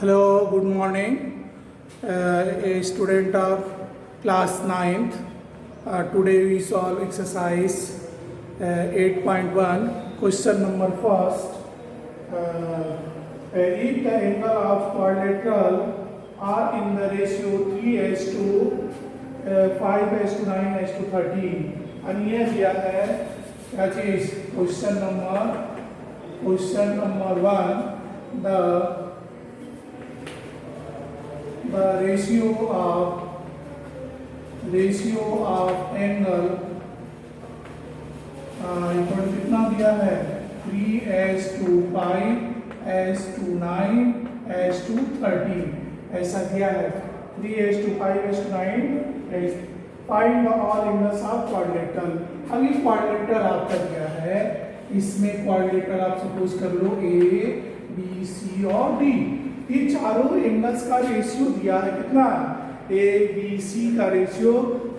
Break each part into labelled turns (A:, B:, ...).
A: Hello, good morning. A student of class 9th. Today we solve exercise 8.1. Question number first. If the angle of quadrilateral are in the ratio 3:5:9:13 and ये दिया है क्या चीज question number 1 the ratio of angle equal कितना दिया है 3:5:9:13 ऐसा दिया है 3:5:9 find the all angles of quadrilateral. अब ये क्वाड्रिलेटरल आपका दिया है, इसमें क्वाड्रिलेटरल आप सपोज कर लो ए बी सी और डी, ये चारों एंगल्स का रेशियो दिया है कितना ए बी सी का रेशियो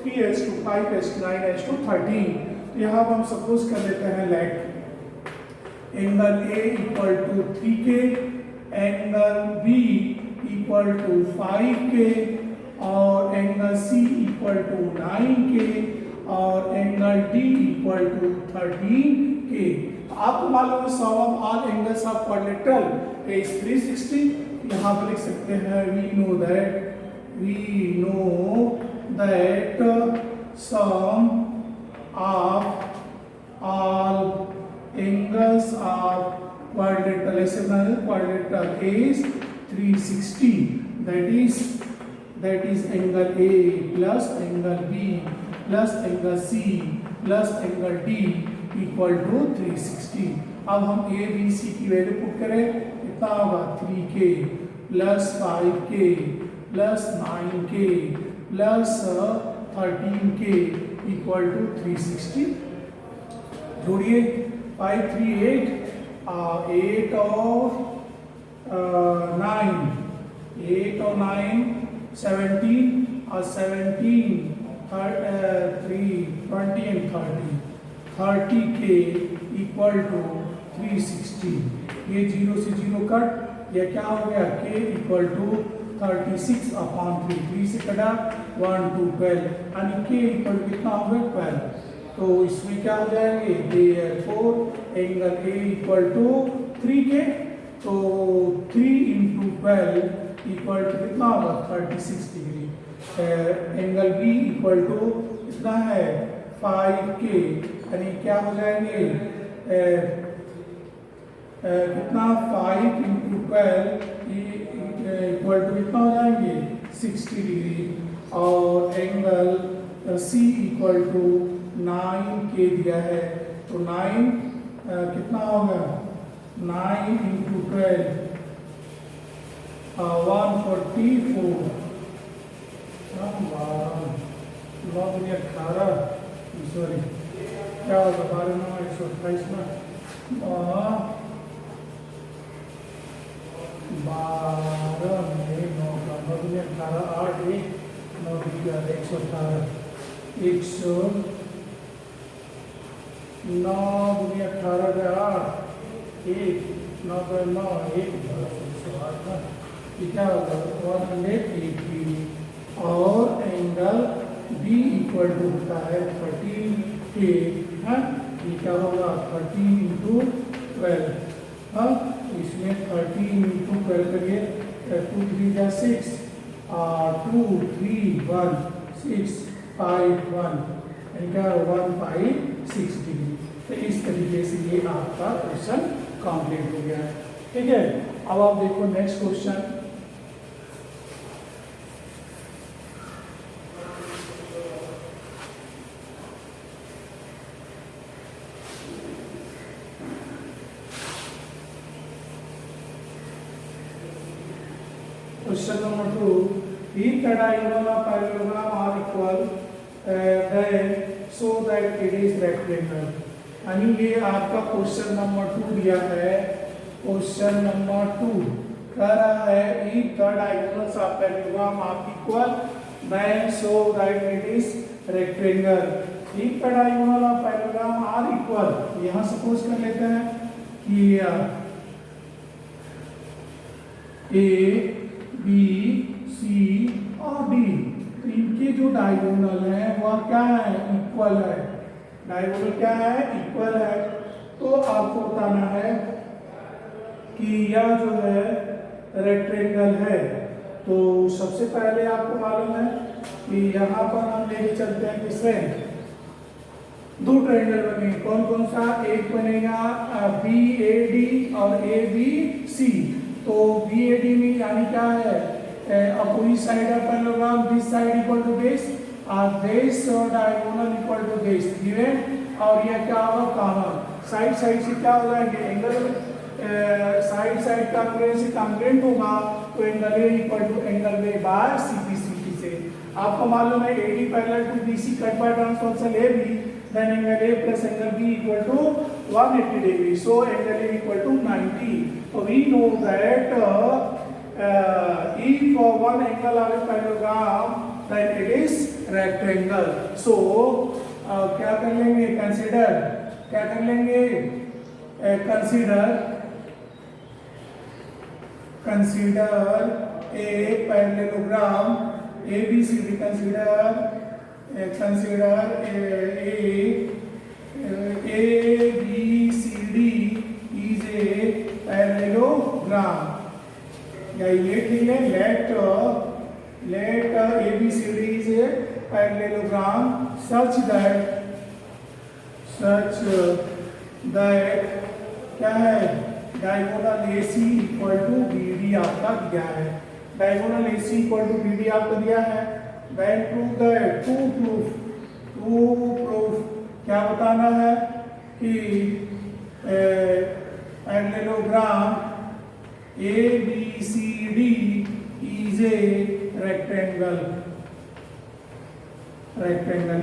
A: 3:5:9:13। यहाँ हम सपोज कर लेते हैं let angle A equal to 3K, angle B equal to 5K और angle C equal to 9K और angle D equal to 13K। तो आपको मालूम है sum of all angles of quadrilateral is 360। यहाँ पर लिख सकते हैं we know that sum of all angles of quadrilateral is 360, that is angle A plus angle B plus angle C plus angle D equal to 360। अब हम A B C की value put करें, कितना होगा 3K plus 5K plus 9K plus 13K equal to 360। जोड़िए 5 3 8 8 और 9 17 और 17 3 20 and 30K equal to 360। ये 0 से 0 कट, ये क्या हो गया K इक्वल टू 36/3, 3 से कटा 1 2 12 यानी K इक्वल कितना हो गया 12। तो इसमें क्या हो जाएंगे therefore angle A equal to 3K, तो 3 × 12 इक्वल टू कितना होगा 36 degree. Angle B equal to कितना है 5K यानी क्या हो जाएंगे कितना 5 × 12 इक्वल टू कितना हो जाएंगे 60 डिग्री और angle C equal to 9K दिया है, तो 9 कितना होगा 9 × 12 144 18 सॉरी क्या होगा 12 9 128 में 12 में 9 का 18 8 1 9 118 9 18 का 8 1 9 का 9 1 108 क्या होगा 180 और एंगल B इक्वल टू होता है 13K। हाँ ये क्या होगा 13 × 12। हाँ इसमें 13 × 12 करिए 2 3 जा 6 2 3 1 6 5 1 इनका 156 डिग्री। तो इस तरीके से ये आपका क्वेश्चन कंप्लीट हो गया है। ठीक है, अब आप देखो next question. Question number 2. If the diagonal of parallelogram are equal, then so that it is rectangle। यानी ये आपका क्वेश्चन नंबर 2 दिया है। क्वेश्चन नंबर 2 कह रहा है if the diagonals of parallelogram are equal, then so that it is rectangle। if the diagonal of parallelogram are equal, यहाँ suppose कर लेते हैं कि A बी, सी और डी, तो इनके जो डायगोनल है वह क्या है, इक्वल है। डायगोनल क्या है, इक्वल है। तो आपको बताना है कि यह जो है रेक्टेंगल है। तो सबसे पहले आपको मालूम है कि यहाँ पर हम लेके चलते हैं किससे, दो ट्रायंगल बनेंगे। कौन कौन सा, एक बनेगा बी ए डी और ए बी सी। तो बी ए डी में यानी क्या है, opposite side of parallelogram, this side equal to this और this diagonal equal to this given. और यह क्या होगा, कॉमन। साइड साइड से क्या हो जाएंगे, एंगल साइड साइड का से कॉन्ग्रुएंट होगा, तो angle A equal to angle B by CP. CP से आपको मालूम है AD parallel to BC cut by transversal A B, then angle A plus angle B equal to 180 degrees. So angle A equal to 90. So we know that if one angle of a parallelogram, then it is rectangle. So क्या कर लेंगे, consider, क्या कर लेंगे, consider a parallelogram ABCD. Consider ABCD is a parallelogram. या ये ठीक है, let ABCD is a parallelogram such that क्या है, diagonal AC equal to BD आपका दिया है। Diagonal AC equal to BD आपको दिया है। Then prove that, to proof क्या बताना है कि parallelogram ABCD is a rectangle,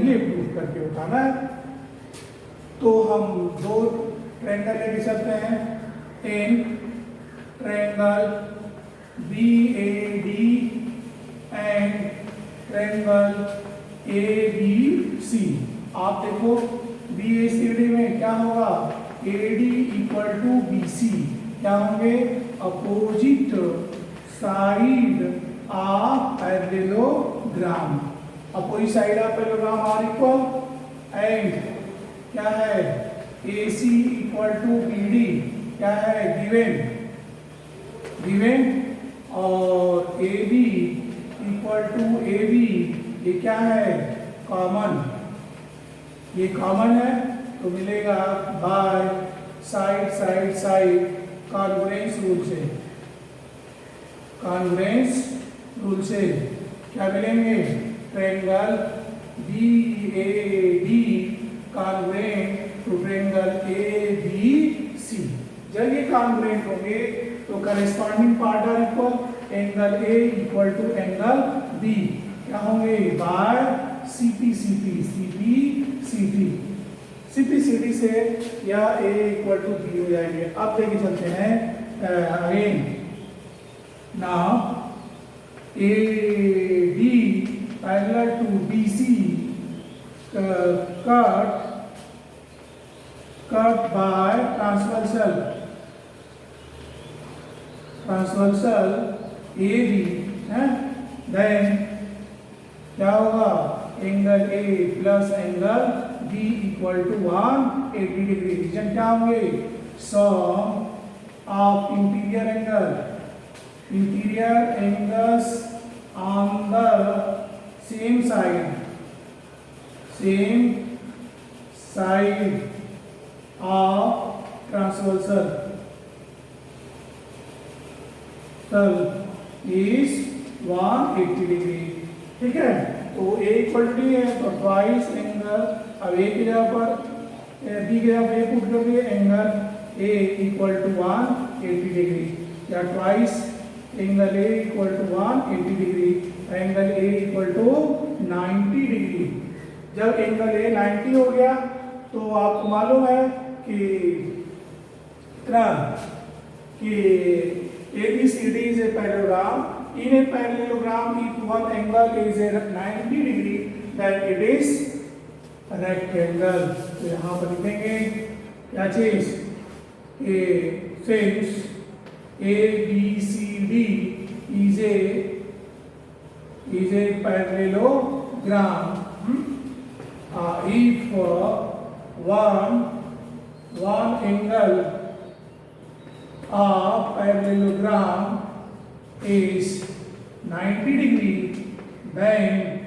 A: ये प्रूफ करके बताना है। तो हम दो ट्रायंगल लेके चलते हैं, in triangle BAD and triangle ABC। आप देखो BACD में क्या होगा, AD इक्वल टू BC, क्या होंगे, opposite side of parallelogram. Opposite side of parallelogram are equal, and क्या है, AC इक्वल टू BD, क्या है, गिवन, और AB इक्वल टू AB, ये क्या है, कॉमन। ये कॉमन है तो मिलेगा बाय साइड कॉन्ग्रुएंस रूल से क्या मिलेंगे, triangle BAD congruent to triangle ABC। जब ये कॉन्ग्रुएंट होंगे तो corresponding part are equal, angle A equal to angle B क्या होंगे, बाय CP से या A इक्वल टू B हो जाएंगे। अब लेके चलते हैं again, now AD parallel to BC cut by transversal AB है, देन क्या होगा, angle A plus angle B equal to 180 degree. Reason क्या होंगे, sum of interior angles on the same side of transversal is 180 degree. ठीक है, तो A equal to है तो ट्वाइस एंगल, अब A की जगह पर B की जगह पर पुट करोगे, angle A equal to 180 degree, या twice angle A equal to 180 degree, angle A equal to 90 degree. जब एंगल A 90 हो गया तो आपको मालूम है कि ABCD is a parallelogram. In a parallelogram, if one angle is a 90 degree, then it is rectangle. तो यहाँ पर लिखेंगे क्या चीज, since ABCD is a parallelogram. If one angle of parallelogram is 90 degree, then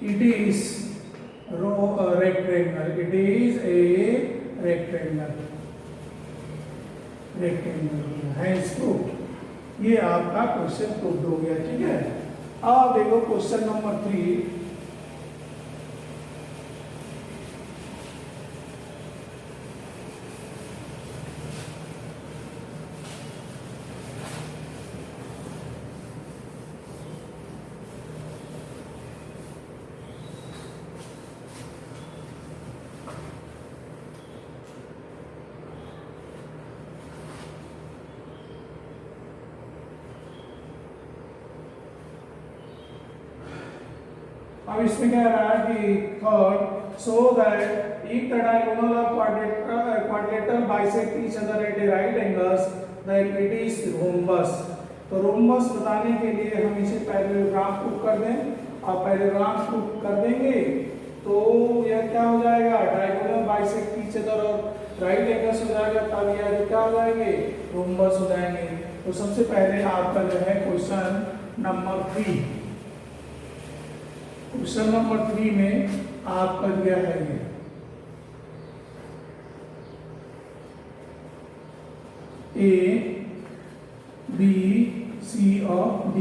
A: it is rectangle. It is a rectangle है इसको। ये आपका क्वेश्चन प्रूव हो गया, ठीक है। अब देखो क्वेश्चन नंबर 3। अब इसमें क्या रहा है कि third, so that if the diagonal of quadrilateral bisect each other at a right angles, then it is rhombus। तो रोम्बस बताने के लिए हम इसे पैरेललोग्राम प्रूव कर दें। अब पैरेललोग्राम प्रूव कर देंगे तो यह क्या हो जाएगा, डायगोनल बाइसेक्ट ईच अदर और राइट एंगल्स हो जाएगा, तब यह क्या हो जाएंगे, रोम्बस हो जाएंगे। तो सबसे पहले आपका जो है क्वेश्चन नंबर 3, क्वेश्चन नंबर 3 में आपका दिया है ये A B C और D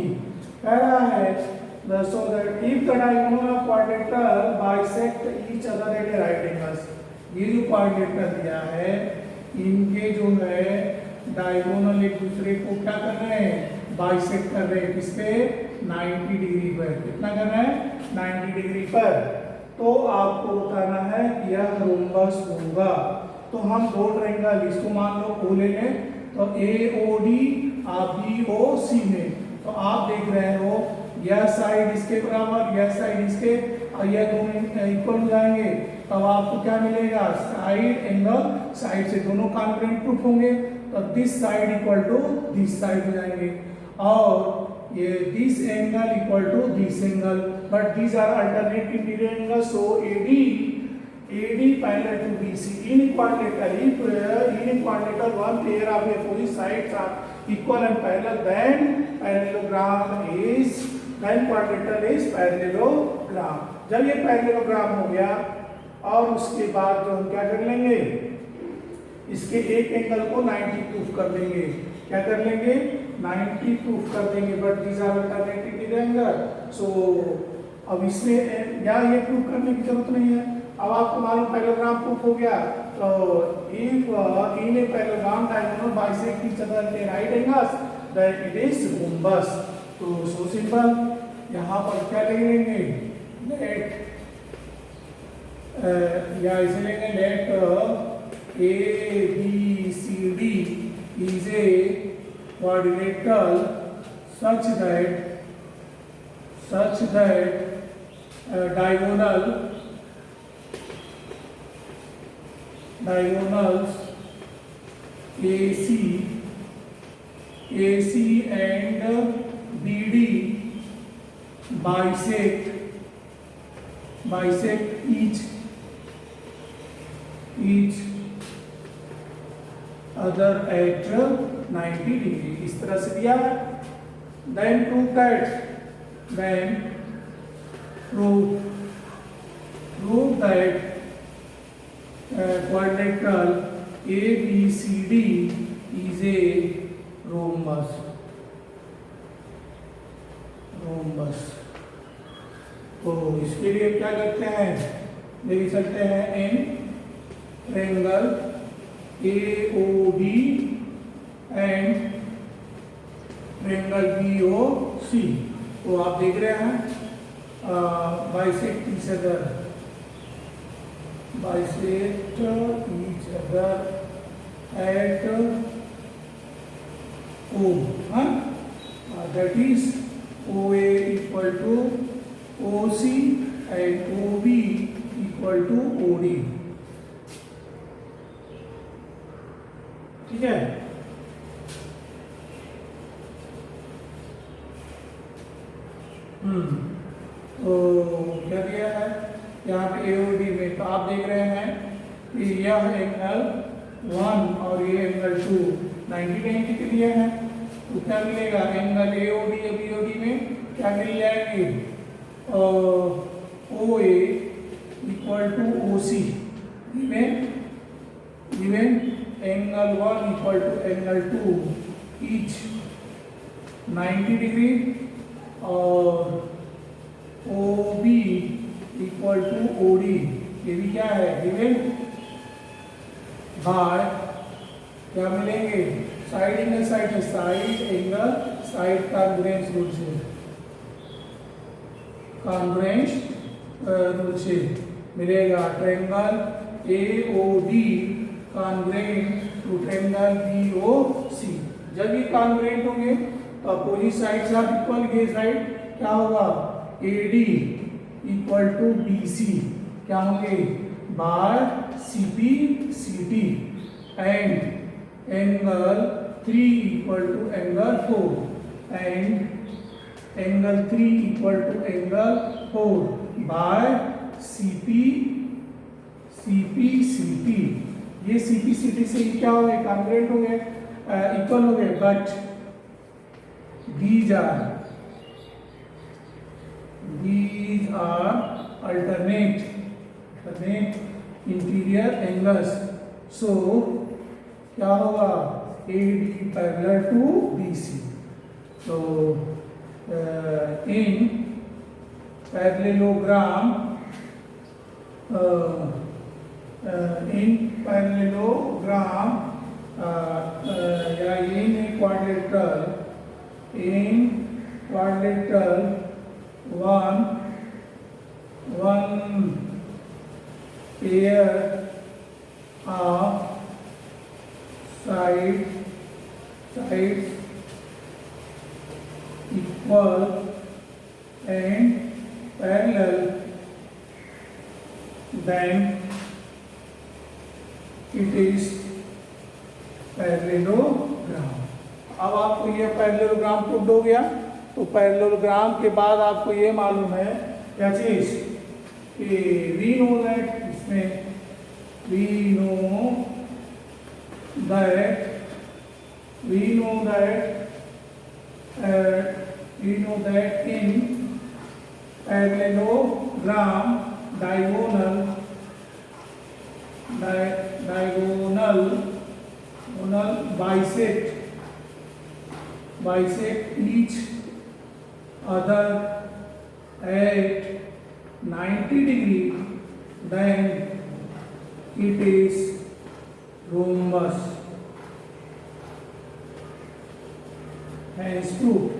A: कह रहा है so that if the diagonal of quadrilateral bisect each other at a right angles, ये जो quadrilateral दिया है इनके जो है डायगोनल एक दूसरे को क्या कर रहे हैं, बाइसेक्ट कर रहे हैं। किसपे, 90 डिग्री पर। कितना करना है, 90 डिग्री पर। तो आपको बताना है कि यह रोम्बस होगा। तो हम दो ट्रायंगल इसको मान लो ओ ले लें, तो AOD आप BOC में, तो आप देख रहे हो यह साइड इसके बराबर, यह साइड इसके, और यह दोनों इक्वल हो जाएंगे। तब आपको क्या मिलेगा, साइड एंगल, साइड से दोनों कॉन्ग्रुएंट प्रूफ होंगे, तो this side equal to this side हो जाएंगे, और ये this angle equal to this angle, but these are alternate interior angle, so AD parallel to BC in quadrilateral one pair of opposite sides are equal and parallel, then quadrilateral is parallelogram। जब ये parallelogram हो गया और उसके बाद जो हम क्या कर लेंगे, इसके एक एंगल को 90 प्रूफ कर देंगे। क्या कर लेंगे, 90 प्रूफ कर देंगे, but these are alternate interior angle. So अब इसमें या ये प्रूफ करने की जरूरत नहीं है। अब आपको मालूम पैरेललोग्राम प्रूफ हो गया, तो if in a parallelogram diagonal bisect each other at right angles, then it is rhombus. तो सो सिंपल, यहाँ पर क्या लिख लेंगे, लेट या इसे लेंगे late ABCD is a quadrilateral such that diagonals AC and BD bisect each other at 90 degree। इस तरह से दिया है। Then prove that quadrilateral ABCD is a rhombus। तो इसके लिए क्या करते हैं, देख सकते हैं in triangle AOD and triangle BOC। तो आप देख रहे हैं bisect each other at O, that is OA equal to OC and OB equal to OD। ठीक है। तो क्या दिया है यहाँ पे ए और डी में, तो आप देख रहे हैं कि यह एंगल 1 और ये एंगल 2 90 के लिए है। तो क्या मिलेगा, एंगल ए ओ डी और बी ओ डी में क्या मिल जाएंगे, ओ ए equal two O C, given angle 1 equal to angle 2 each 90 degree और OB equal to OD, ये भी क्या है given बाय क्या मिलेंगे, side angle side congruence rule से मिलेगा triangle AOD congruent to triangle BOC। जब ये कॉन्ग्रुएंट होंगे तो अपोजिट साइड्स आर इक्वल, ये साइड क्या होगा AD इक्वल टू BC क्या होंगे by CP CT and angle 3 equal to angle 4 and angle 3 equal to angle 4 by CP CT। ये CP CT से क्या हो गए, कॉन्ग्रुएंट हो गए, इक्वल हो गए, but these are alternate interior angles. So क्या होगा AD पैरेलल टू BC। तो इन पैरेललोग्राम या इन quadrilateral one pair of sides equal and parallel, then it is parallelogram. अब आपको ये पैरेललोग्राम प्रूव हो गया। तो पैरेललोग्राम के बाद आपको ये मालूम है क्या चीज कि we know that in parallelogram diagonal bisect each other at 90 degree, then it is rhombus. Hence proof.